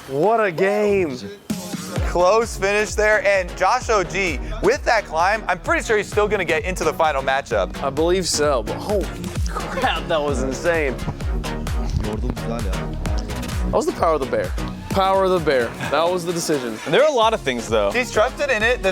S1: What a game.
S2: Close finish there, and JoshOG with that climb, I'm pretty sure he's still gonna get into the final matchup.
S1: I believe so, but holy crap, that was insane. That was the power of the bear. Power of the bear. That was the decision.
S3: There are a lot of things though.
S2: He's trusted in it.